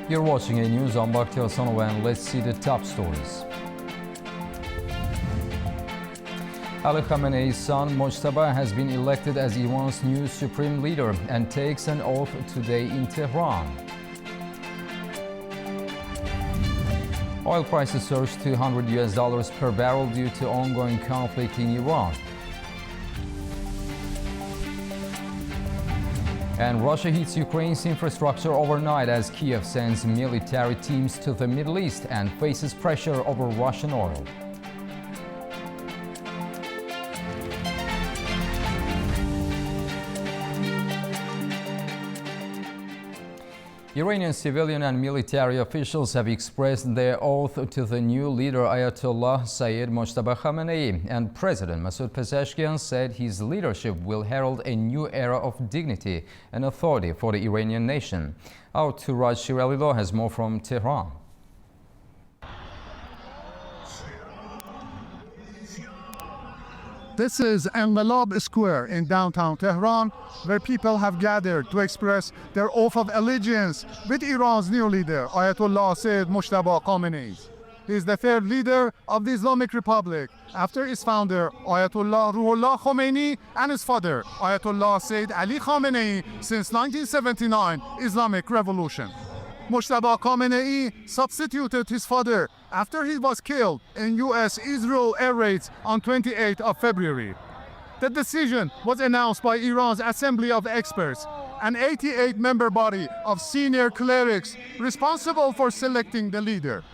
You're watching A News. I'm Bakhtiar Sanova, and let's see the top stories. Ali Khamenei's son Mojtaba has been elected as Iran's new supreme leader and takes an oath today in Tehran. Oil prices surged to $100 per barrel due to ongoing conflict in Iran. And Russia hits Ukraine's infrastructure overnight as Kiev sends military teams to the Middle East and faces pressure over Russian oil. Iranian civilian and military officials have expressed their oath to the new leader Ayatollah Sayyid Mojtaba Khamenei, and President Masoud Pezeshkian said his leadership will herald a new era of dignity and authority for the Iranian nation. Our Turaj Shiralilo has more from Tehran. This is Enqilab Square in downtown Tehran, where people have gathered to express their oath of allegiance with Iran's new leader, Ayatollah Sayyid Mojtaba Khamenei. He is the third leader of the Islamic Republic after its founder, Ayatollah Ruhollah Khomeini, and his father, Ayatollah Sayyid Ali Khamenei, since 1979 Islamic Revolution. Mojtaba Khamenei substituted his father after he was killed in U.S.-Israel air raids on 28th of February. The decision was announced by Iran's Assembly of Experts, an 88-member body of senior clerics responsible for selecting the leader.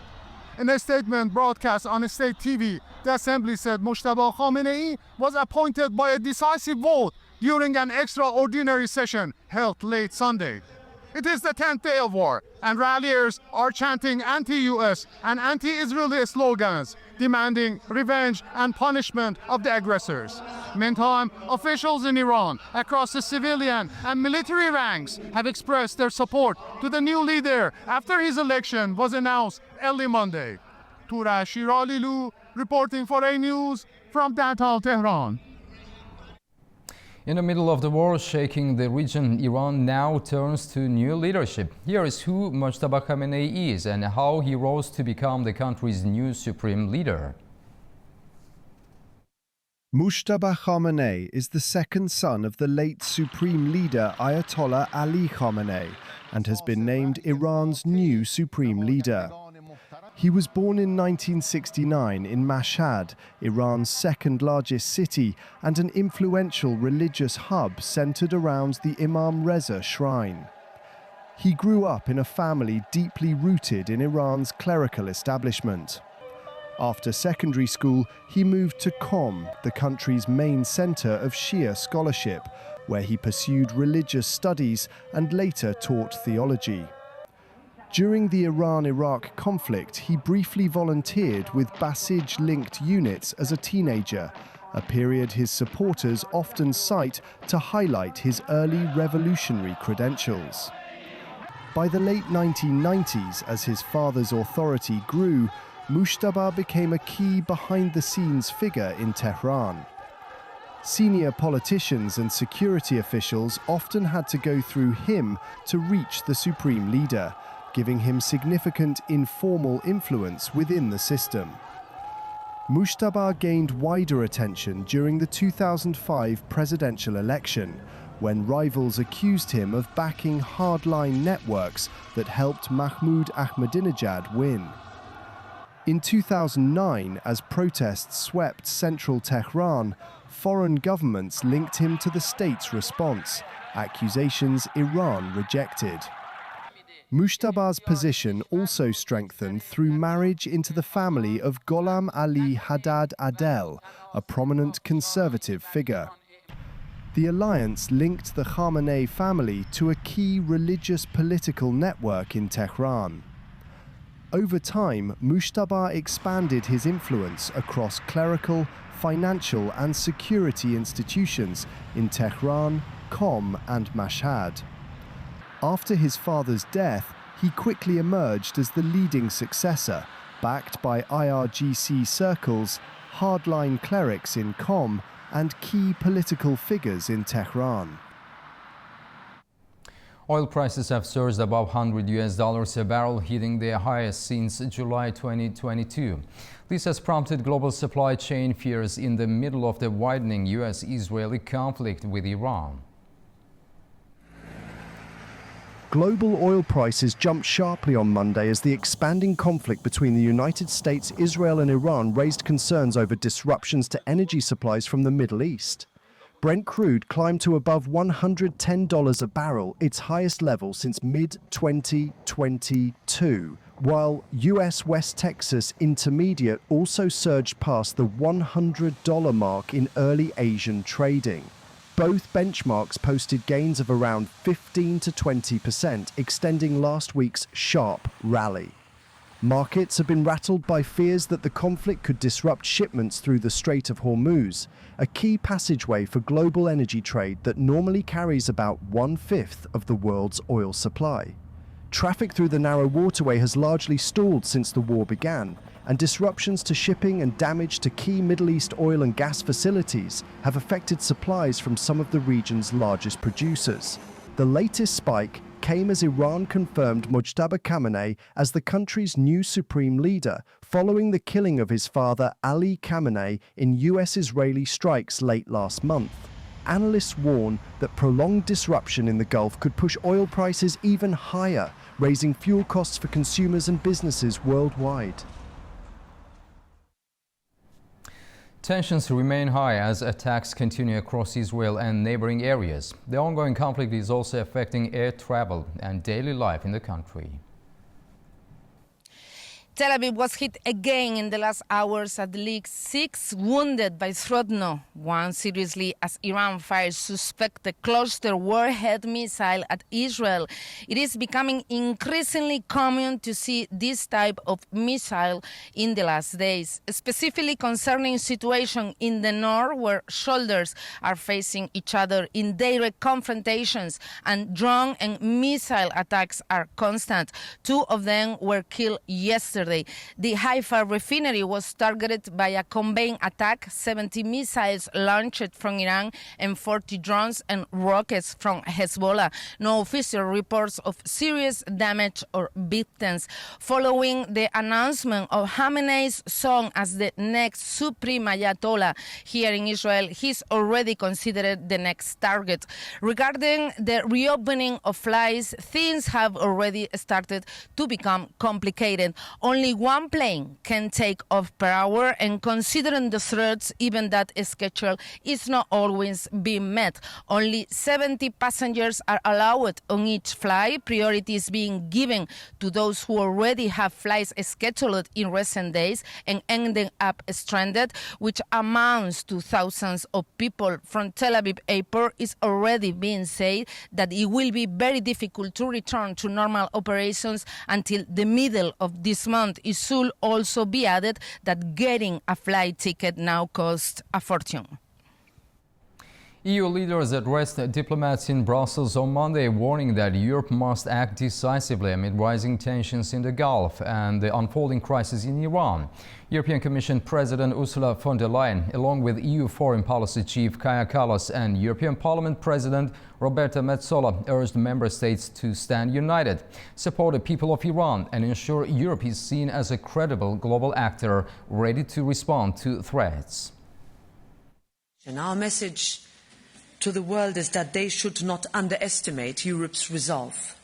In a statement broadcast on state TV, the Assembly said Mojtaba Khamenei was appointed by a decisive vote during an extraordinary session held late Sunday. It is the 10th day of war, and ralliers are chanting anti-US and anti-Israeli slogans, demanding revenge and punishment of the aggressors. Meantime, officials in Iran across the civilian and military ranks have expressed their support to the new leader after his election was announced early Monday. Turaj Shiralilo reporting for A News from downtown Tehran. In the middle of the war shaking the region, Iran now turns to new leadership. Here is who Mojtaba Khamenei is and how he rose to become the country's new supreme leader. Mojtaba Khamenei is the second son of the late supreme leader Ayatollah Ali Khamenei and has been named Iran's new supreme leader. He was born in 1969 in Mashhad, Iran's second largest city and an influential religious hub centered around the Imam Reza shrine. He grew up in a family deeply rooted in Iran's clerical establishment. After secondary school, he moved to Qom, the country's main center of Shia scholarship, where he pursued religious studies and later taught theology. During the Iran-Iraq conflict, he briefly volunteered with Basij-linked units as a teenager, a period his supporters often cite to highlight his early revolutionary credentials. By the late 1990s, as his father's authority grew, Mojtaba became a key behind-the-scenes figure in Tehran. Senior politicians and security officials often had to go through him to reach the supreme leader, giving him significant informal influence within the system. Mojtaba gained wider attention during the 2005 presidential election, when rivals accused him of backing hardline networks that helped Mahmoud Ahmadinejad win. In 2009, as protests swept central Tehran, foreign governments linked him to the state's response, accusations Iran rejected. Mojtaba's position also strengthened through marriage into the family of Gholam Ali Haddad Adel, a prominent conservative figure. The alliance linked the Khamenei family to a key religious political network in Tehran. Over time, Mojtaba expanded his influence across clerical, financial and security institutions in Tehran, Qom and Mashhad. After his father's death, he quickly emerged as the leading successor, backed by IRGC circles, hardline clerics in Qom, and key political figures in Tehran. Oil prices have surged above $100 a barrel, hitting their highest since July 2022. This has prompted global supply chain fears in the middle of the widening U.S.-Israeli conflict with Iran. Global oil prices jumped sharply on Monday as the expanding conflict between the United States, Israel and Iran raised concerns over disruptions to energy supplies from the Middle East. Brent crude climbed to above $110 a barrel, its highest level since mid-2022, while US West Texas Intermediate also surged past the $100 mark in early Asian trading. Both benchmarks posted gains of around 15 to 20%, extending last week's sharp rally. Markets have been rattled by fears that the conflict could disrupt shipments through the Strait of Hormuz, a key passageway for global energy trade that normally carries about 1/5 of the world's oil supply. Traffic through the narrow waterway has largely stalled since the war began, and disruptions to shipping and damage to key Middle East oil and gas facilities have affected supplies from some of the region's largest producers. The latest spike came as Iran confirmed Mojtaba Khamenei as the country's new supreme leader, following the killing of his father Ali Khamenei in US-Israeli strikes late last month. Analysts warn that prolonged disruption in the Gulf could push oil prices even higher, raising fuel costs for consumers and businesses worldwide. Tensions remain high as attacks continue across Israel and neighboring areas. The ongoing conflict is also affecting air travel and daily life in the country. Tel Aviv was hit again in the last hours, at least 6 wounded by Srodno, one seriously as Iran fires suspected cluster warhead missile at Israel. It is becoming increasingly common to see this type of missile in the last days, specifically concerning situation in the north where shoulders are facing each other in direct confrontations and drone and missile attacks are constant. 2 of them were killed yesterday. The Haifa refinery was targeted by a combined attack, 70 missiles launched from Iran and 40 drones and rockets from Hezbollah. No official reports of serious damage or victims. Following the announcement of Khamenei's son as the next Supreme Ayatollah here in Israel, he's already considered the next target. Regarding the reopening of flights, things have already started to become complicated. Only one plane can take off per hour, and considering the threats, even that schedule is not always being met. Only 70 passengers are allowed on each flight. Priority is being given to those who already have flights scheduled in recent days and ending up stranded, which amounts to thousands of people. From Tel Aviv airport, it's already being said that it will be very difficult to return to normal operations until the middle of this month. It should also be added that getting a flight ticket now costs a fortune. EU leaders addressed diplomats in Brussels on Monday, warning that Europe must act decisively amid rising tensions in the Gulf and the unfolding crisis in Iran. European Commission President Ursula von der Leyen, along with EU Foreign Policy Chief Kaja Kallas and European Parliament President Roberta Metsola, urged member states to stand united, support the people of Iran, and ensure Europe is seen as a credible global actor ready to respond to threats. And our message to the world is that they should not underestimate Europe's resolve,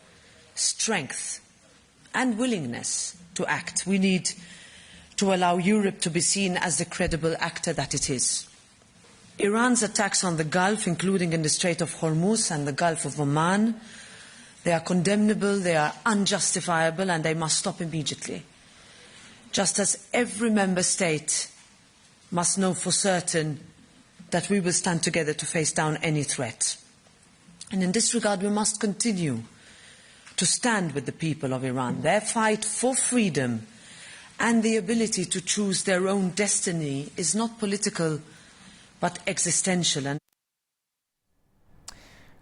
strength and willingness to act. We need to allow Europe to be seen as the credible actor that it is. Iran's attacks on the Gulf, including in the Strait of Hormuz and the Gulf of Oman, they are condemnable, they are unjustifiable, and they must stop immediately. Just as every member state must know for certain that we will stand together to face down any threat. And in this regard, we must continue to stand with the people of Iran. Their fight for freedom and the ability to choose their own destiny is not political, but existential.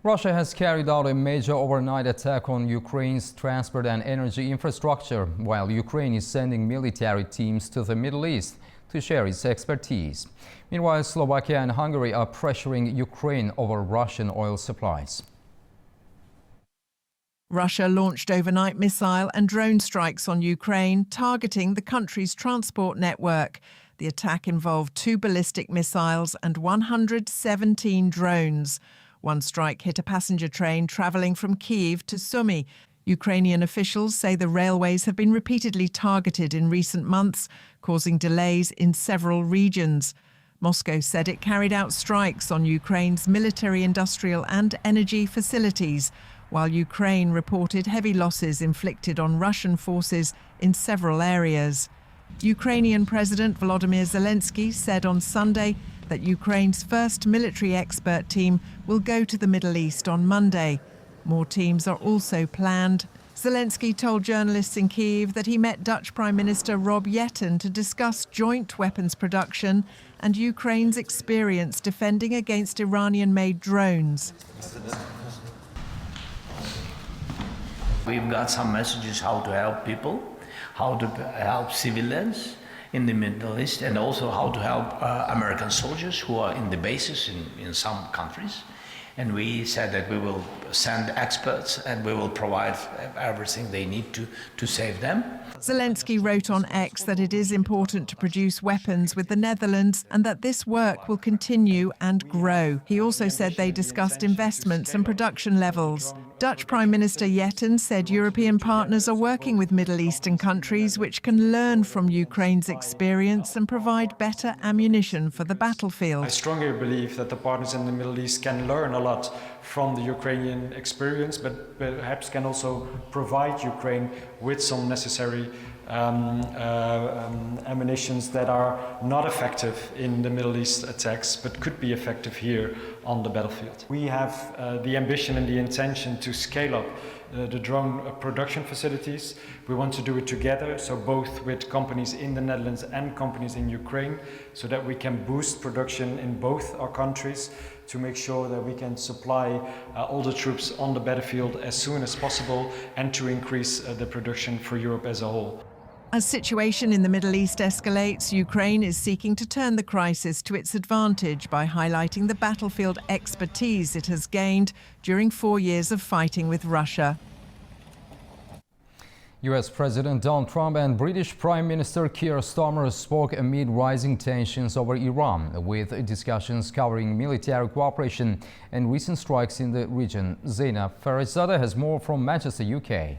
Russia has carried out a major overnight attack on Ukraine's transport and energy infrastructure, while Ukraine is sending military teams to the Middle East to share its expertise. Meanwhile, Slovakia and Hungary are pressuring Ukraine over Russian oil supplies. Russia launched overnight missile and drone strikes on Ukraine, targeting the country's transport network. The attack involved 2 ballistic missiles and 117 drones. One strike hit a passenger train travelling from Kyiv to Sumy. Ukrainian officials say the railways have been repeatedly targeted in recent months, causing delays in several regions. Moscow said it carried out strikes on Ukraine's military, industrial and energy facilities, while Ukraine reported heavy losses inflicted on Russian forces in several areas. Ukrainian President Volodymyr Zelensky said on Sunday that Ukraine's first military expert team will go to the Middle East on Monday. More teams are also planned. Zelensky told journalists in Kyiv that he met Dutch Prime Minister Rob Jetten to discuss joint weapons production and Ukraine's experience defending against Iranian-made drones. We've got some messages how to help people, how to help civilians in the Middle East, and also how to help American soldiers who are in the bases in some countries. And we said that we will send experts and we will provide everything they need to save them. Zelensky wrote on X that it is important to produce weapons with the Netherlands and that this work will continue and grow. He also said they discussed investments and production levels. Dutch Prime Minister Jetten said European partners are working with Middle Eastern countries which can learn from Ukraine's experience and provide better ammunition for the battlefield. I strongly believe that the partners in the Middle East can learn a lot from the Ukrainian experience, but perhaps can also provide Ukraine with some necessary ammunitions that are not effective in the Middle East attacks, but could be effective here on the battlefield. We have the ambition and the intention to scale up the drone production facilities. We want to do it together, so both with companies in the Netherlands and companies in Ukraine, so that we can boost production in both our countries to make sure that we can supply all the troops on the battlefield as soon as possible and to increase the production for Europe as a whole. As situation in the Middle East escalates, Ukraine is seeking to turn the crisis to its advantage by highlighting the battlefield expertise it has gained during 4 years of fighting with Russia. US President Donald Trump and British Prime Minister Keir Starmer spoke amid rising tensions over Iran, with discussions covering military cooperation and recent strikes in the region. Zeina Farizadeh has more from Manchester, UK.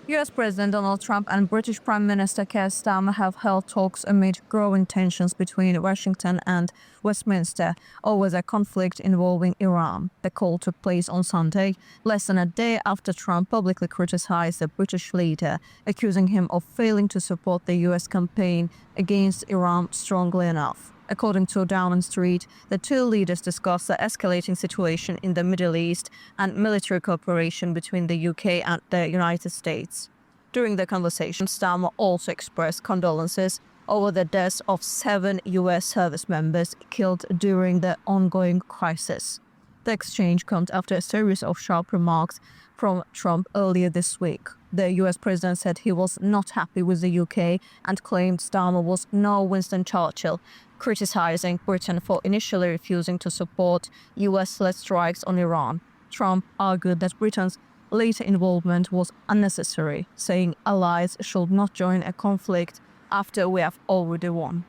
US President Donald Trump and British Prime Minister Keir Starmer have held talks amid growing tensions between Washington and Westminster over the conflict involving Iran. The call took place on Sunday, less than a day after Trump publicly criticized the British leader, accusing him of failing to support the US campaign against Iran strongly enough. According to Downing Street, the two leaders discussed the escalating situation in the Middle East and military cooperation between the UK and the United States. During the conversation, Starmer also expressed condolences over the deaths of 7 US service members killed during the ongoing crisis. The exchange comes after a series of sharp remarks from Trump earlier this week. The US president said he was not happy with the UK and claimed Starmer was no Winston Churchill, criticizing Britain for initially refusing to support US-led strikes on Iran. Trump argued that Britain's later involvement was unnecessary, saying allies should not join a conflict after we have already won.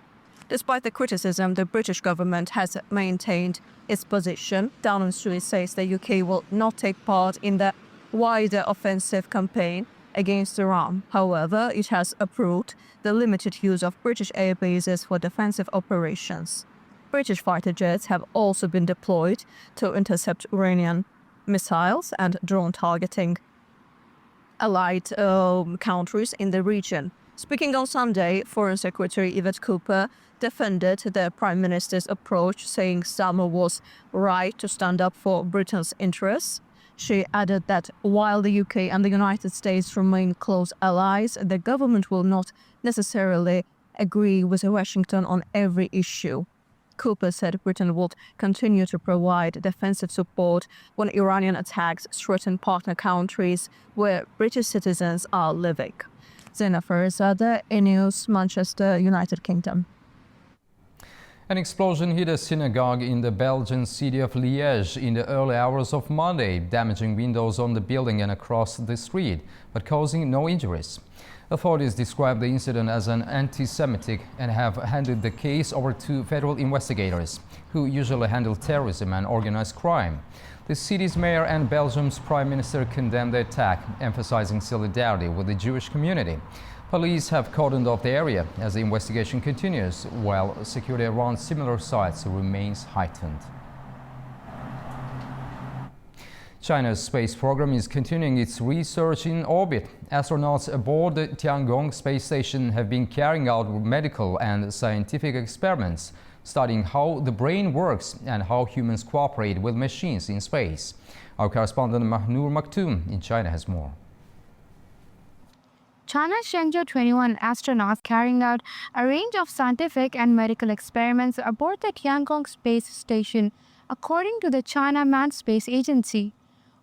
Despite the criticism, the British government has maintained its position. Downing Street says the UK will not take part in the wider offensive campaign against Iran. However, it has approved the limited use of British air bases for defensive operations. British fighter jets have also been deployed to intercept Iranian missiles and drone targeting allied countries in the region. Speaking on Sunday, Foreign Secretary Yvette Cooper defended the Prime Minister's approach, saying Starmer was right to stand up for Britain's interests. She added that while the UK and the United States remain close allies, the government will not necessarily agree with Washington on every issue. Cooper said Britain would continue to provide defensive support when Iranian attacks threaten partner countries where British citizens are living. Zeina Farizadeh, News, Manchester, United Kingdom. An explosion hit a synagogue in the Belgian city of Liège in the early hours of Monday, damaging windows on the building and across the street, but causing no injuries. Authorities describe the incident as an anti-Semitic and have handed the case over to federal investigators, who usually handle terrorism and organized crime. The city's mayor and Belgium's prime minister condemned the attack, emphasizing solidarity with the Jewish community. Police have cordoned off the area as the investigation continues, while security around similar sites remains heightened. China's space program is continuing its research in orbit. Astronauts aboard the Tiangong space station have been carrying out medical and scientific experiments, studying how the brain works and how humans cooperate with machines in space. Our correspondent Mahnur Maktoum in China has more. China's Shenzhou 21 astronauts carrying out a range of scientific and medical experiments aboard the Tiangong space station, according to the China Manned Space Agency.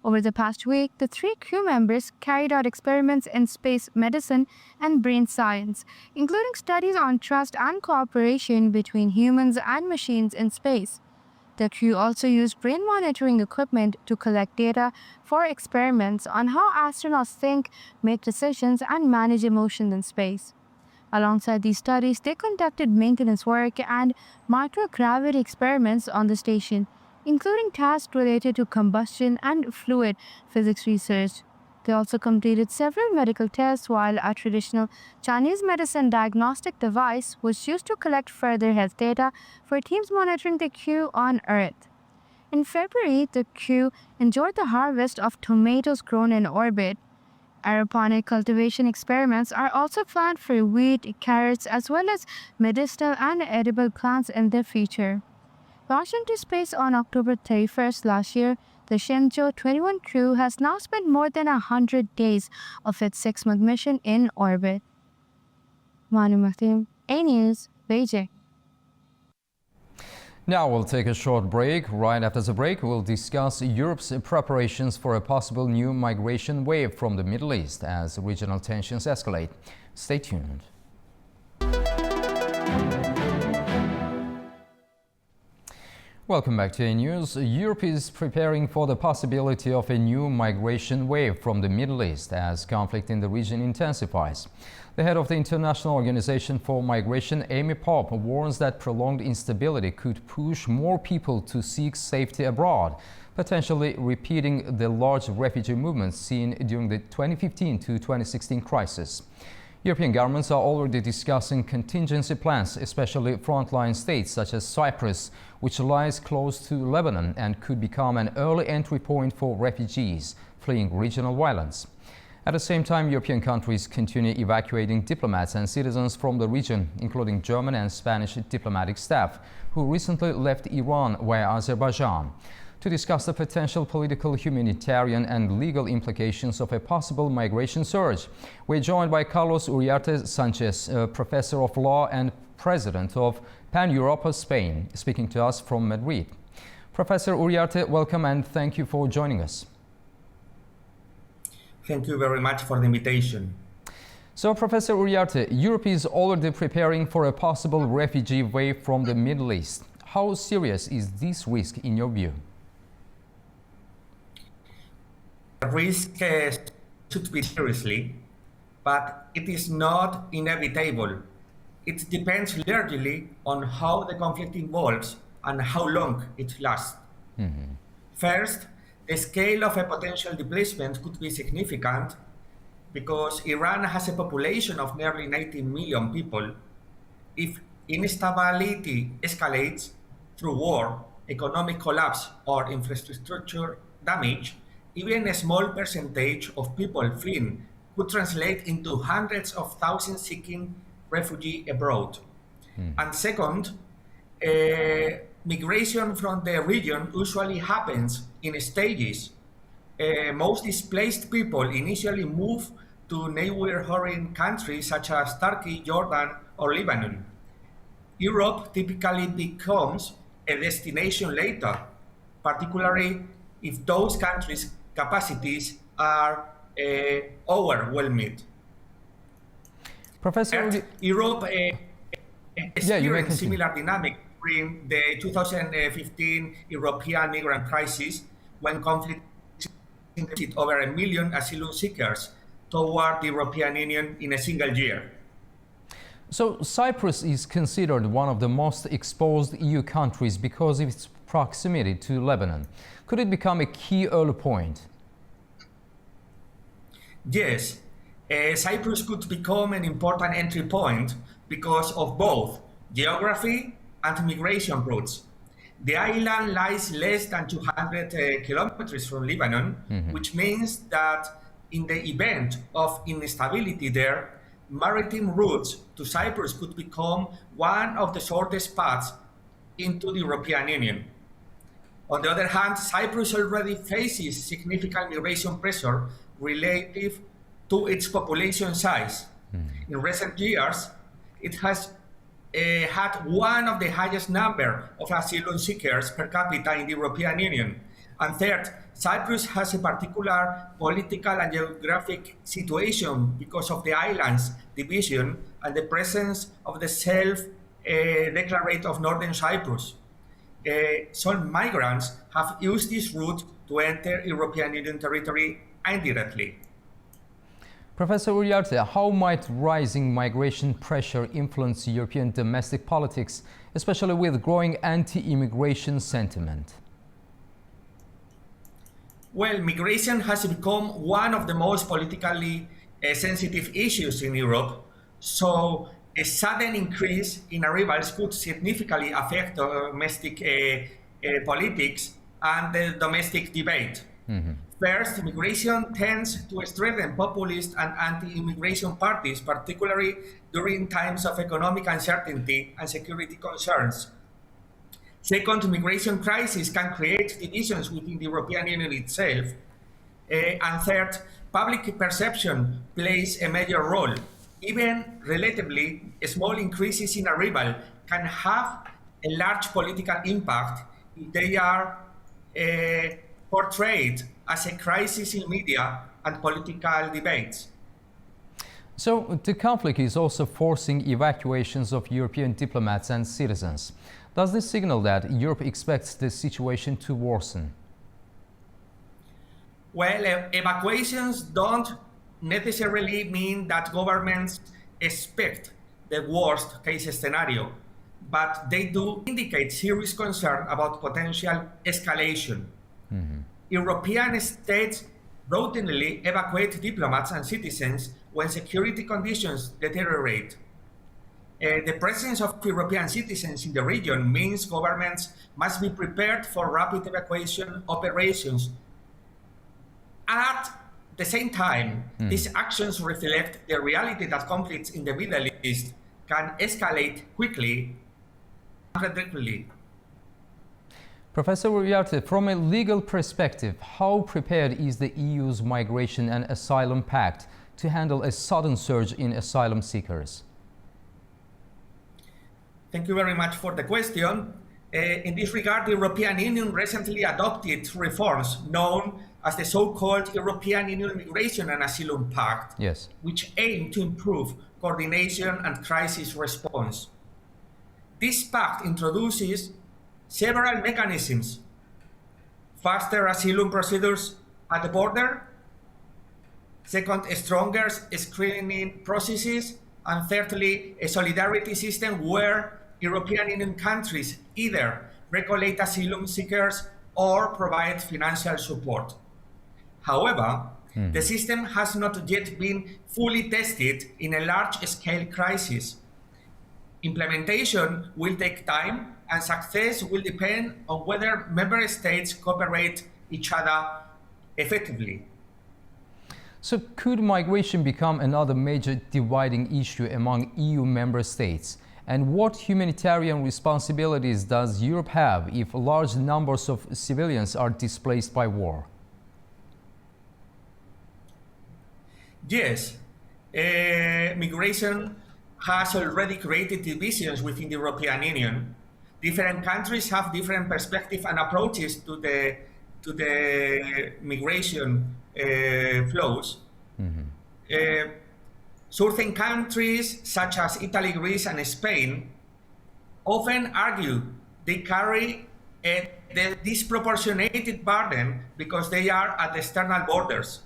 Over the past week, the 3 crew members carried out experiments in space medicine and brain science, including studies on trust and cooperation between humans and machines in space. The crew also used brain monitoring equipment to collect data for experiments on how astronauts think, make decisions, and manage emotions in space. Alongside these studies, they conducted maintenance work and microgravity experiments on the station, including tasks related to combustion and fluid physics research. They also completed several medical tests, while a traditional Chinese medicine diagnostic device was used to collect further health data for teams monitoring the crew on Earth. In February, the crew enjoyed the harvest of tomatoes grown in orbit. Aeroponic cultivation experiments are also planned for wheat, carrots, as well as medicinal and edible plants in the future. Launched into space on October 31st last year, the Shenzhou 21 crew has now spent more than 100 days of its 6-month mission in orbit. Mahnur Maktoum, A News, Beijing. Now we'll take a short break. Right after the break, we'll discuss Europe's preparations for a possible new migration wave from the Middle East as regional tensions escalate. Stay tuned. Welcome back to A News. Europe is preparing for the possibility of a new migration wave from the Middle East as conflict in the region intensifies. The head of the International Organization for Migration, Amy Pope, warns that prolonged instability could push more people to seek safety abroad, potentially repeating the large refugee movements seen during the 2015 to 2016 crisis. European governments are already discussing contingency plans, especially frontline states such as Cyprus, which lies close to Lebanon and could become an early entry point for refugees fleeing regional violence. At the same time, European countries continue evacuating diplomats and citizens from the region, including German and Spanish diplomatic staff, who recently left Iran via Azerbaijan. To discuss the potential political, humanitarian and legal implications of a possible migration surge, we're joined by Carlos Uriarte Sanchez, professor of law and president of Pan-Europa Spain, speaking to us from Madrid. Professor Uriarte, welcome and thank you for joining us. Thank you very much for the invitation. So, Professor Uriarte, Europe is already preparing for a possible refugee wave from the Middle East. How serious is this risk in your view? Risk should be seriously, but it is not inevitable. It depends largely on how the conflict evolves and how long it lasts. First, the scale of a potential displacement could be significant because Iran has a population of nearly 90 million people. If instability escalates through war, economic collapse, or infrastructure damage, even a small percentage of people fleeing could translate into hundreds of thousands seeking refuge abroad. And second, migration from the region usually happens in stages. Most displaced people initially move to neighboring countries such as Turkey, Jordan, or Lebanon. Europe typically becomes a destination later, particularly if those countries' capacities are overwhelmed. Professor, Europe experienced similar dynamic during the 2015 European migrant crisis, when conflict shifted over 1 million asylum seekers toward the European Union in a single year. So Cyprus is considered one of the most exposed EU countries because of its proximity to Lebanon. Could it become a key early point? Yes, Cyprus could become an important entry point because of both geography and migration routes. The island lies less than 200 kilometers from Lebanon, which means that in the event of instability there, maritime routes to Cyprus could become one of the shortest paths into the European Union. On the other hand, Cyprus already faces significant migration pressure relative to its population size. In recent years, it has had one of the highest number of asylum seekers per capita in the European Union. And third, Cyprus has a particular political and geographic situation because of the island's division and the presence of the self-declarate of Northern Cyprus. Some migrants have used this route to enter European Union territory indirectly. Professor Uriarte, how might rising migration pressure influence European domestic politics, especially with growing anti-immigration sentiment? Well, migration has become one of the most politically sensitive issues in Europe, so a sudden increase in arrivals could significantly affect domestic politics and the domestic debate. First, migration tends to strengthen populist and anti-immigration parties, particularly during times of economic uncertainty and security concerns. Second, migration crisis can create divisions within the European Union itself. And third, public perception plays a major role. Even relatively small increases in arrival can have a large political impact if they are portrayed as a crisis in media and political debates. So the conflict is also forcing evacuations of European diplomats and citizens. Does this signal that Europe expects the situation to worsen? Well, evacuations don't necessarily mean that governments expect the worst case scenario, but they do indicate serious concern about potential escalation. European states routinely evacuate diplomats and citizens when security conditions deteriorate. The presence of European citizens in the region means governments must be prepared for rapid evacuation operations. At the same time, these actions reflect the reality that conflicts in the Middle East can escalate quickly and unpredictably. Professor Uriarte, from a legal perspective, how prepared is the EU's migration and asylum pact to handle a sudden surge in asylum seekers? Thank you very much for the question. In this regard, the European Union recently adopted reforms known as the so-called European Union Migration and Asylum Pact, which aim to improve coordination and crisis response. This pact introduces several mechanisms: faster asylum procedures at the border, second, stronger screening processes, and thirdly, a solidarity system where European Union countries either regulate asylum seekers or provide financial support. However, the system has not yet been fully tested in a large-scale crisis. Implementation will take time, and success will depend on whether member states cooperate each other effectively. So could migration become another major dividing issue among EU member states? And what humanitarian responsibilities does Europe have if large numbers of civilians are displaced by war? Yes, migration has already created divisions within the European Union. Different countries have different perspectives and approaches to the migration flows. Certain countries, such as Italy, Greece, and Spain, often argue they carry the disproportionate burden because they are at the external borders.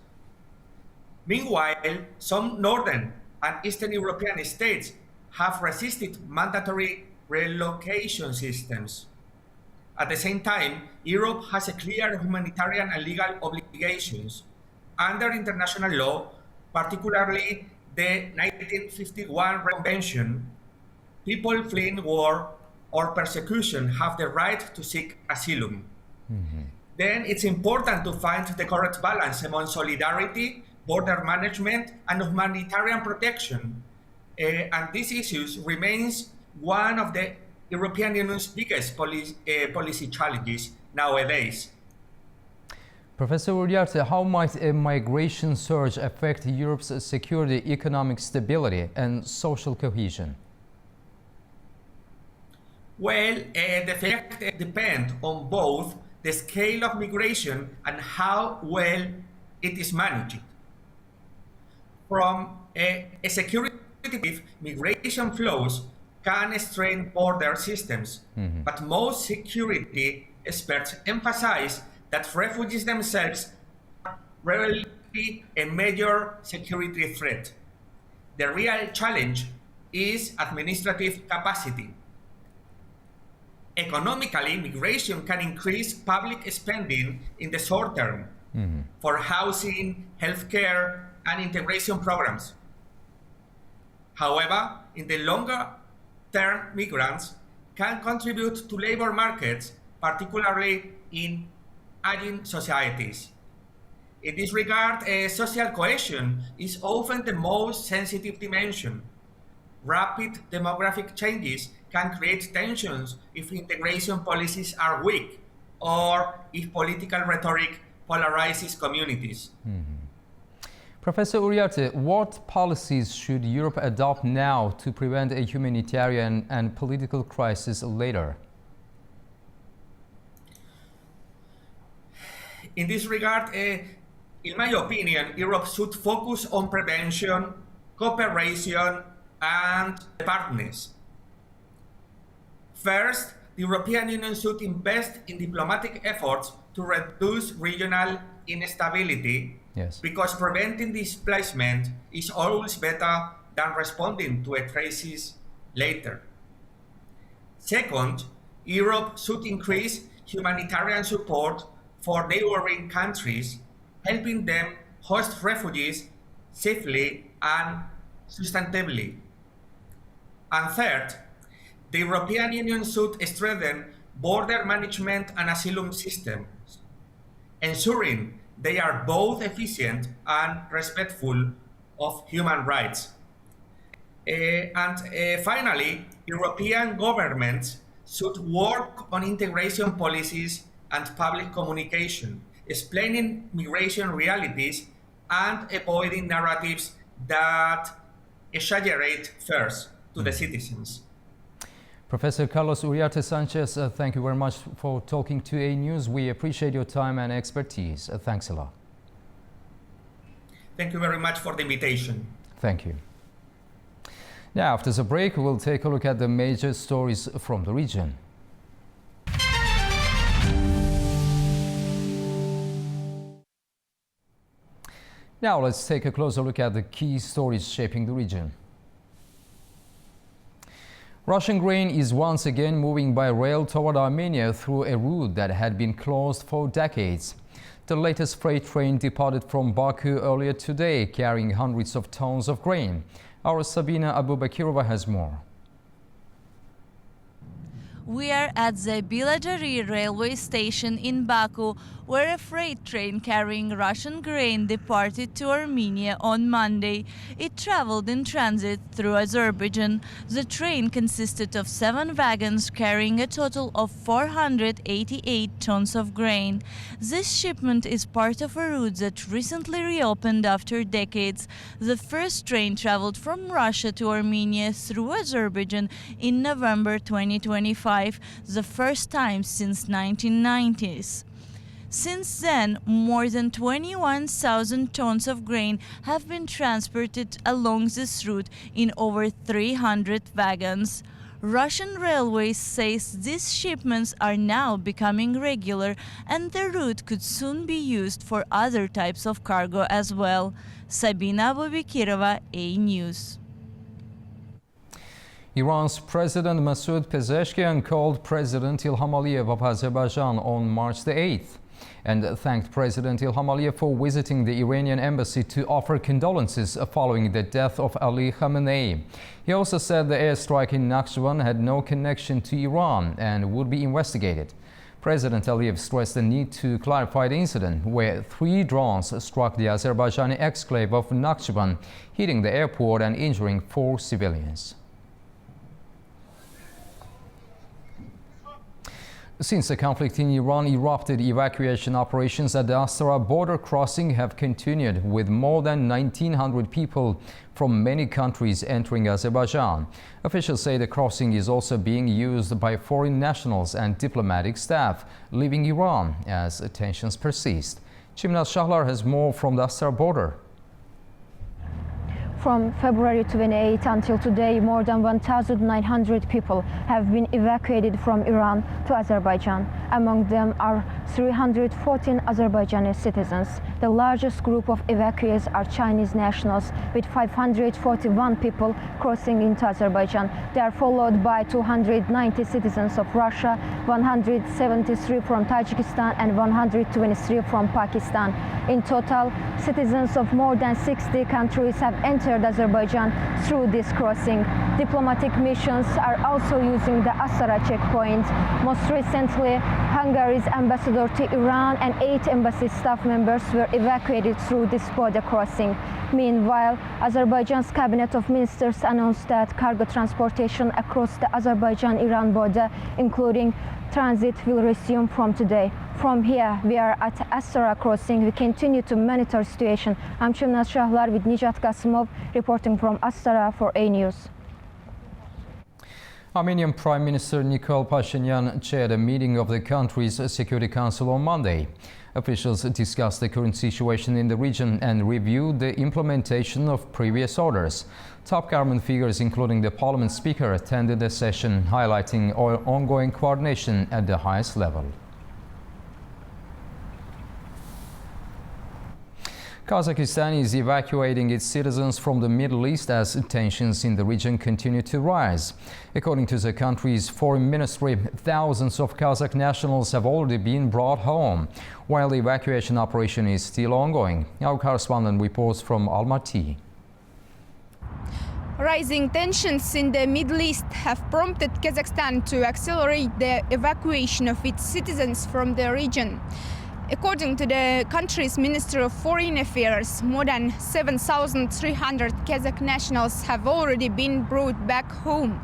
Meanwhile, some northern and eastern European states have resisted mandatory relocation systems. At the same time, Europe has a clear humanitarian and legal obligations under international law, particularly the 1951 Convention. People fleeing war or persecution have the right to seek asylum. Then it's important to find the correct balance among solidarity, border management, and humanitarian protection. And these issues remains one of the European Union's biggest policy challenges nowadays. Professor Uriarte, how might a migration surge affect Europe's security, economic stability, and social cohesion? Well, the effect depends on both the scale of migration and how well it is managed. From a security perspective, migration flows can strain border systems, but most security experts emphasize that refugees themselves are rarely a major security threat. The real challenge is administrative capacity. Economically, migration can increase public spending in the short term for housing, healthcare, and integration programs. However, in the longer term, migrants can contribute to labor markets, particularly in aging societies. In this regard, social cohesion is often the most sensitive dimension. Rapid demographic changes can create tensions if integration policies are weak or if political rhetoric polarizes communities. Professor Uriarte, what policies should Europe adopt now to prevent a humanitarian and political crisis later? In this regard, in my opinion, Europe should focus on prevention, cooperation, and partners. First, the European Union should invest in diplomatic efforts to reduce regional instability, because preventing displacement is always better than responding to a crisis later. Second, Europe should increase humanitarian support for neighboring countries, helping them host refugees safely and sustainably. And third, the European Union should strengthen border management and asylum systems, ensuring they are both efficient and respectful of human rights. Finally, European governments should work on integration policies and public communication, explaining migration realities and avoiding narratives that exaggerate fears to the citizens. Professor Carlos Uriarte Sanchez, thank you very much for talking to A News. We appreciate your time and expertise. Thanks a lot. Thank you very much for the invitation. Thank you. Now, after the break, we'll take a look at the major stories from the region. Now, let's take a closer look at the key stories shaping the region. Russian grain is once again moving by rail toward Armenia through a route that had been closed for decades. The latest freight train departed from Baku earlier today, carrying hundreds of tons of grain. Our Sabina Abubakirova has more. We are at the Biladari railway station in Baku, where a freight train carrying Russian grain departed to Armenia on Monday. It traveled in transit through Azerbaijan. The train consisted of 7 wagons carrying a total of 488 tons of grain. This shipment is part of a route that recently reopened after decades. The first train traveled from Russia to Armenia through Azerbaijan in November 2025, the first time since 1990s. Since then, more than 21,000 tons of grain have been transported along this route in over 300 wagons. Russian Railways says these shipments are now becoming regular and the route could soon be used for other types of cargo as well. Sabina Abubekirova, A News. Iran's President Masoud Pezeshkian called President Ilham Aliyev of Azerbaijan on March the 8th and thanked President Ilham Aliyev for visiting the Iranian embassy to offer condolences following the death of Ali Khamenei. He also said the airstrike in Nakhchivan had no connection to Iran and would be investigated. President Aliyev stressed the need to clarify the incident where 3 drones struck the Azerbaijani exclave of Nakhchivan, hitting the airport and injuring 4 civilians. Since the conflict in Iran erupted, evacuation operations at the Astara border crossing have continued, with more than 1,900 people from many countries entering Azerbaijan. Officials say the crossing is also being used by foreign nationals and diplomatic staff leaving Iran as tensions persist. Chimnaz Shahlar has more from the Astara border. From February 28 until today, more than 1,900 people have been evacuated from Iran to Azerbaijan. Among them are 314 Azerbaijani citizens. The largest group of evacuees are Chinese nationals, with 541 people crossing into Azerbaijan. They are followed by 290 citizens of Russia, 173 from Tajikistan and 123 from Pakistan. In total, citizens of more than 60 countries have entered Azerbaijan through this crossing. Diplomatic missions are also using the Astara checkpoint. Most recently, Hungary's ambassador to Iran and 8 embassy staff members were evacuated through this border crossing. Meanwhile, Azerbaijan's cabinet of ministers announced that cargo transportation across the Azerbaijan-Iran border, including transit, will resume from today. From here, we are at Astara crossing. We continue to monitor the situation. I'm Chimnaz Shahlar with Nijat Kasimov reporting from Astara for A News. Armenian Prime Minister Nikol Pashinyan chaired a meeting of the country's Security Council on Monday. Officials discussed the current situation in the region and reviewed the implementation of previous orders. Top government figures, including the parliament speaker, attended the session, highlighting ongoing coordination at the highest level. Kazakhstan is evacuating its citizens from the Middle East as tensions in the region continue to rise. According to the country's foreign ministry, thousands of Kazakh nationals have already been brought home, while the evacuation operation is still ongoing. Our correspondent reports from Almaty. Rising tensions in the Middle East have prompted Kazakhstan to accelerate the evacuation of its citizens from the region. According to the country's Minister of Foreign Affairs, more than 7,300 Kazakh nationals have already been brought back home.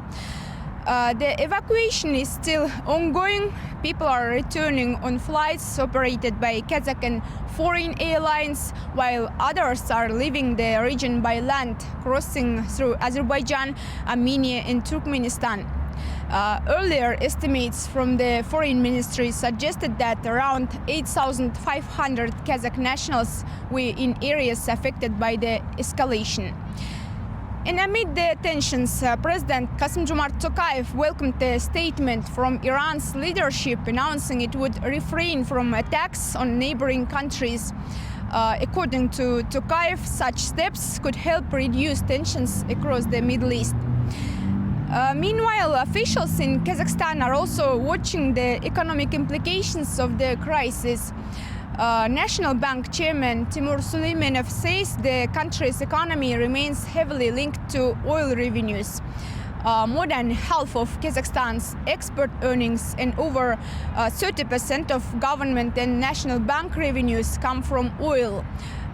The evacuation is still ongoing. People are returning on flights operated by Kazakh and foreign airlines, while others are leaving the region by land, crossing through Azerbaijan, Armenia and Turkmenistan. Earlier estimates from the foreign ministry suggested that around 8,500 Kazakh nationals were in areas affected by the escalation. And amid the tensions, President Kassym-Jomart Tokayev welcomed a statement from Iran's leadership announcing it would refrain from attacks on neighboring countries. According to Tokayev, such steps could help reduce tensions across the Middle East. Meanwhile, officials in Kazakhstan are also watching the economic implications of the crisis. National Bank Chairman Timur Suleymanov says the country's economy remains heavily linked to oil revenues. More than half of Kazakhstan's export earnings and over 30% of government and national bank revenues come from oil.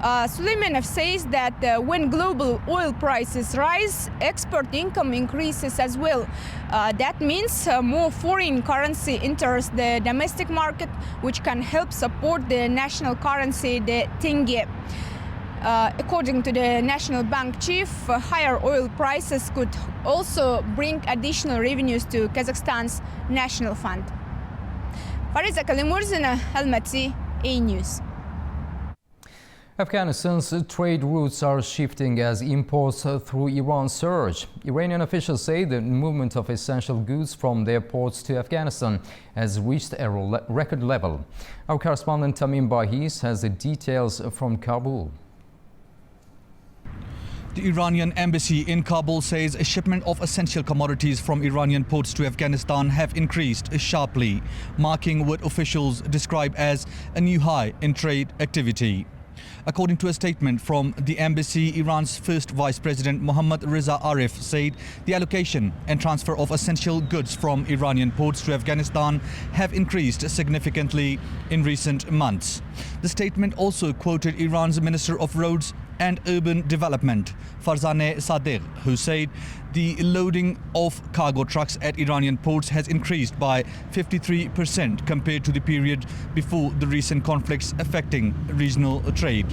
Suleymanov says that when global oil prices rise, export income increases as well. That means more foreign currency enters the domestic market, which can help support the national currency, the tenge. According to the National Bank chief, higher oil prices could also bring additional revenues to Kazakhstan's national fund. Fariza Kalimurzina, Almaty, A News. Afghanistan's trade routes are shifting as imports through Iran surge. Iranian officials say the movement of essential goods from their ports to Afghanistan has reached a record level. Our correspondent Tamim Bahis has the details from Kabul. The Iranian embassy in Kabul says a shipment of essential commodities from Iranian ports to Afghanistan have increased sharply, marking what officials describe as a new high in trade activity. According to a statement from the embassy, Iran's first vice president Mohammad Reza Arif said the allocation and transfer of essential goods from Iranian ports to Afghanistan have increased significantly in recent months. The statement also quoted Iran's Minister of Roads and Urban Development, Farzaneh Sadegh, who said the loading of cargo trucks at Iranian ports has increased by 53% compared to the period before the recent conflicts affecting regional trade.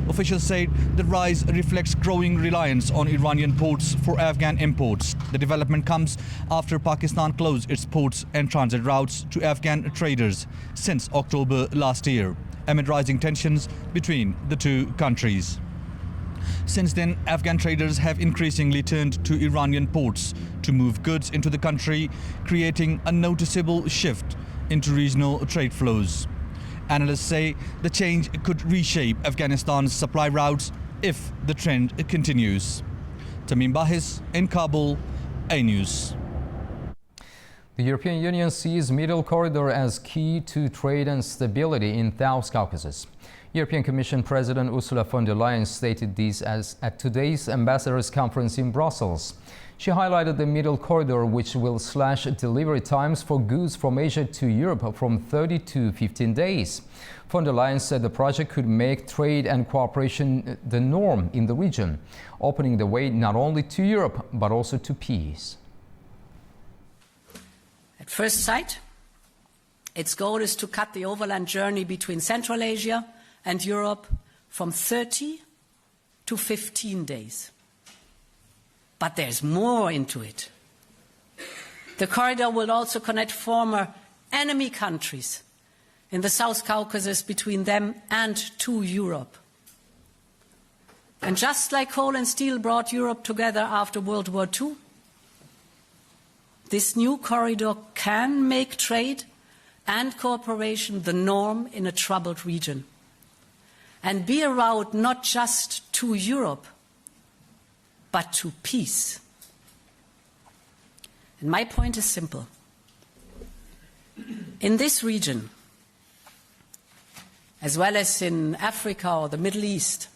Officials said the rise reflects growing reliance on Iranian ports for Afghan imports. The development comes after Pakistan closed its ports and transit routes to Afghan traders since October last year, amid rising tensions between the two countries. Since then, Afghan traders have increasingly turned to Iranian ports to move goods into the country, creating a noticeable shift into regional trade flows. Analysts say the change could reshape Afghanistan's supply routes if the trend continues. Tamim Bahis in Kabul, A News. The European Union sees Middle Corridor as key to trade and stability in South Caucasus. European Commission President Ursula von der Leyen stated this at today's Ambassadors' Conference in Brussels. She highlighted the Middle Corridor, which will slash delivery times for goods from Asia to Europe from 30 to 15 days. Von der Leyen said the project could make trade and cooperation the norm in the region, opening the way not only to Europe, but also to peace. At first sight, its goal is to cut the overland journey between Central Asia and Europe from 30 to 15 days. But there's more into it. The corridor will also connect former enemy countries in the South Caucasus between them and to Europe. And just like coal and steel brought Europe together after World War II, this new corridor can make trade and cooperation the norm in a troubled region, and be a route not just to Europe, but to peace. And my point is simple. In this region, as well as in Africa or the Middle East,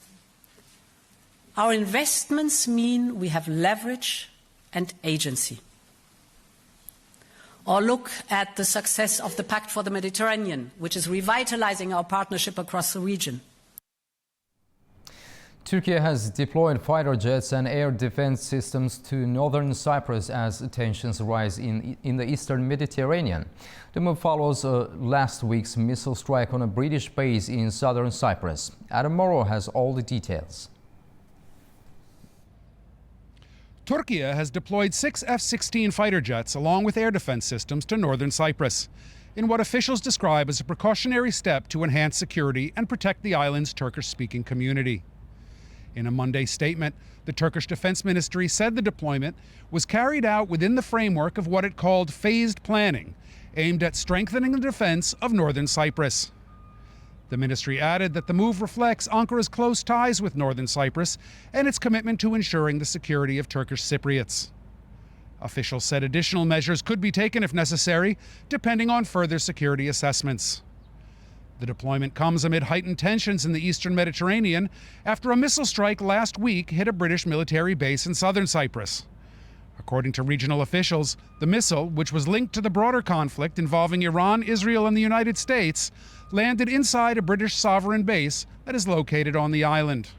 our investments mean we have leverage and agency. Or look at the success of the Pact for the Mediterranean, which is revitalizing our partnership across the region. Turkey has deployed fighter jets and air defense systems to northern Cyprus as tensions rise in the eastern Mediterranean. The move follows last week's missile strike on a British base in southern Cyprus. Adam Morrow has all the details. Turkey has deployed 6 F-16 fighter jets along with air defense systems to northern Cyprus in what officials describe as a precautionary step to enhance security and protect the island's Turkish-speaking community. In a Monday statement, the Turkish Defense Ministry said the deployment was carried out within the framework of what it called phased planning, aimed at strengthening the defense of northern Cyprus. The ministry added that the move reflects Ankara's close ties with northern Cyprus and its commitment to ensuring the security of Turkish Cypriots. Officials said additional measures could be taken if necessary, depending on further security assessments. The deployment comes amid heightened tensions in the eastern Mediterranean after a missile strike last week hit a British military base in southern Cyprus. According to regional officials, the missile, which was linked to the broader conflict involving Iran, Israel, and the United States, landed inside a British sovereign base that is located on the island.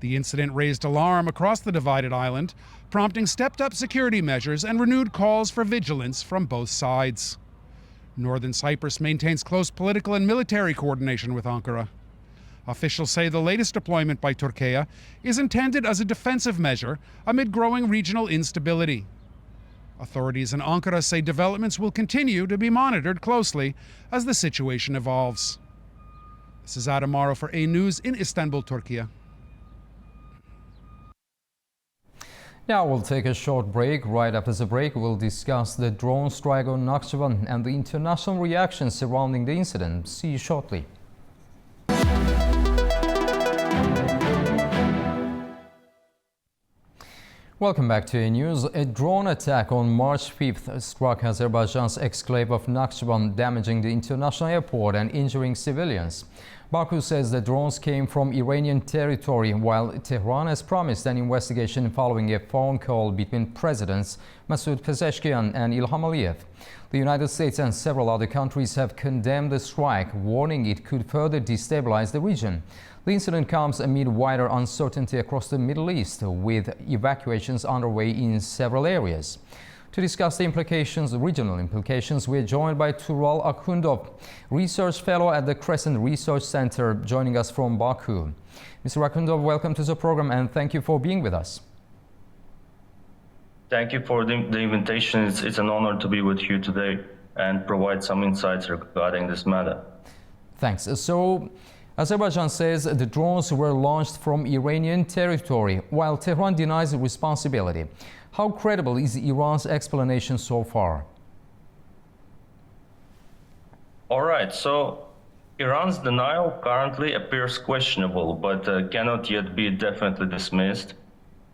The incident raised alarm across the divided island, prompting stepped-up security measures and renewed calls for vigilance from both sides. Northern Cyprus maintains close political and military coordination with Ankara. Officials say the latest deployment by Turkey is intended as a defensive measure amid growing regional instability. Authorities in Ankara say developments will continue to be monitored closely as the situation evolves. This is Adam Morrow for A News in Istanbul, Turkey. Now we'll take a short break. Right after the break, we'll discuss the drone strike on Nakhchivan and the international reaction surrounding the incident. See you shortly. Welcome back to A News. A drone attack on March 5th struck Azerbaijan's exclave of Nakhchivan, damaging the international airport and injuring civilians. Baku says the drones came from Iranian territory, while Tehran has promised an investigation following a phone call between Presidents Masoud Pezeshkian and Ilham Aliyev. The United States and several other countries have condemned the strike, warning it could further destabilize the region. The incident comes amid wider uncertainty across the Middle East, with evacuations underway in several areas. To discuss the regional implications, we are joined by Tural Akhundov, research fellow at the Crescent Research Center, joining us from Baku. Mr. Akhundov, welcome to the program and thank you for being with us. Thank you for the invitation. It's an honor to be with you today and provide some insights regarding this matter. Thanks. So, Azerbaijan says the drones were launched from Iranian territory, while Tehran denies responsibility. How credible is Iran's explanation so far? All right, so Iran's denial currently appears questionable, but cannot yet be definitely dismissed.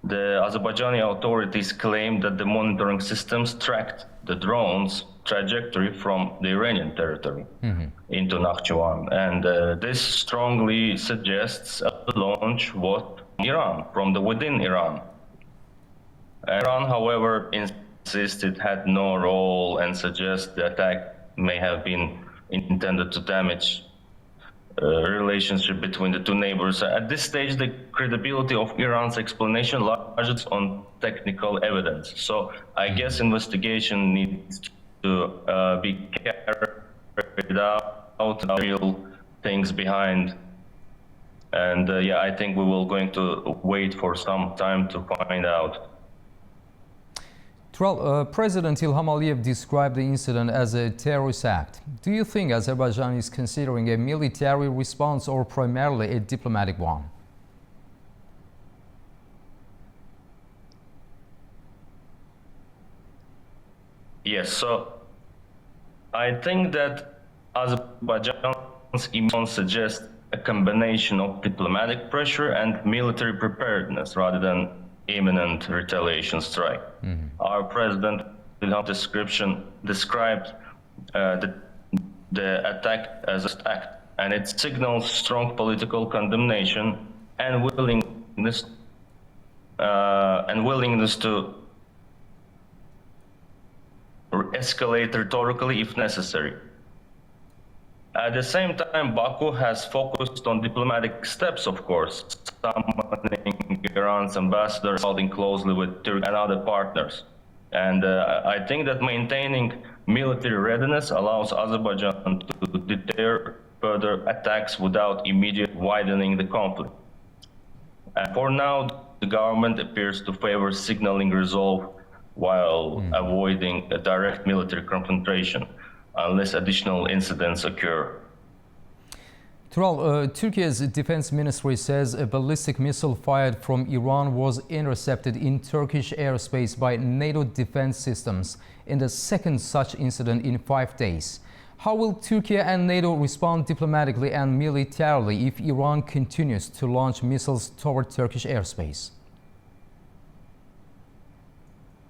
The Azerbaijani authorities claim that the monitoring systems tracked the drones' trajectory from the Iranian territory into Nakhchivan, and this strongly suggests a launch was Iran, from within Iran. Iran, however, insists it had no role and suggests the attack may have been intended to damage relationship between the two neighbors. At this stage, the credibility of Iran's explanation lies on technical evidence. So I guess investigation needs to be carried out, real things behind. And yeah, I think we will going to wait for some time to find out. President Ilham Aliyev described the incident as a terrorist act. Do you think Azerbaijan is considering a military response or primarily a diplomatic one? Yes, so I think that Azerbaijan's iman suggests a combination of diplomatic pressure and military preparedness rather than imminent retaliation strike. Our president, Ilham's description, described the attack as an act, and it signals strong political condemnation and willingness to escalate rhetorically if necessary. At the same time, Baku has focused on diplomatic steps, of course, summoning Iran's ambassador, working closely with Turkey and other partners. And I think that maintaining military readiness allows Azerbaijan to deter further attacks without immediate widening the conflict. And for now, the government appears to favor signaling resolve while avoiding a direct military confrontation, unless additional incidents occur. Tural, Turkey's defense ministry says a ballistic missile fired from Iran was intercepted in Turkish airspace by NATO defense systems in the second such incident in 5 days. How will Turkey and NATO respond diplomatically and militarily if Iran continues to launch missiles toward Turkish airspace?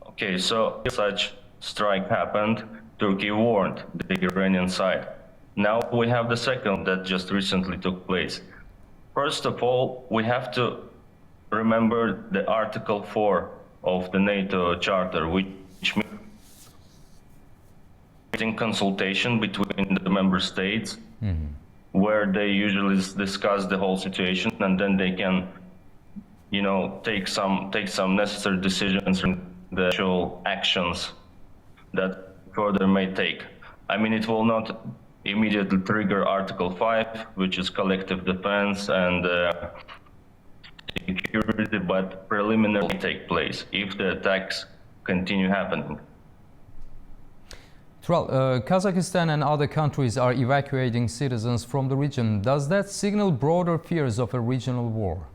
Okay, so if such strike happened, Turkey warned the Iranian side. Now we have the second that just recently took place. First of all, we have to remember the Article 4 of the NATO Charter, which means in consultation between the member states, where they usually discuss the whole situation, and then they can, you know, take some necessary decisions in the actual actions that further may take. I mean, it will not immediately trigger Article 5, which is collective defense and security, but preliminarily take place if the attacks continue happening. Kazakhstan and other countries are evacuating citizens from the region. Does that signal broader fears of a regional war?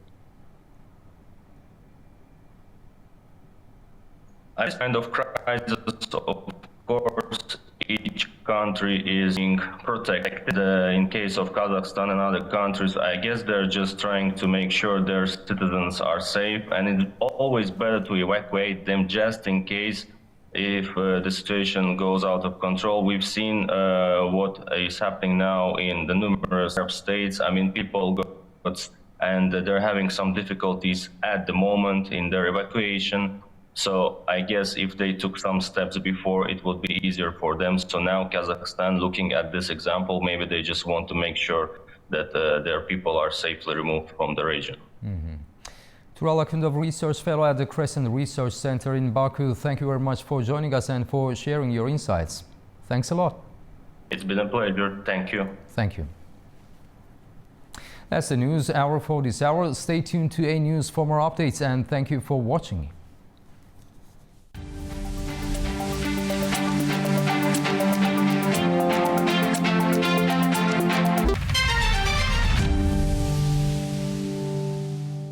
This kind of crisis, of course, each country is being protected. In case of Kazakhstan and other countries, I guess they're just trying to make sure their citizens are safe, and it's always better to evacuate them just in case if the situation goes out of control. We've seen what is happening now in the numerous Arab states. I mean, people go, and they're having some difficulties at the moment in their evacuation. So I guess if they took some steps before, it would be easier for them. So now Kazakhstan, looking at this example, maybe they just want to make sure that their people are safely removed from the region. Tural Akundov, Research Fellow at the Crescent Research Center in Baku, thank you very much for joining us and for sharing your insights. Thanks a lot. It's been a pleasure. Thank you. Thank you. That's the news hour for this hour. Stay tuned to A News for more updates, and thank you for watching.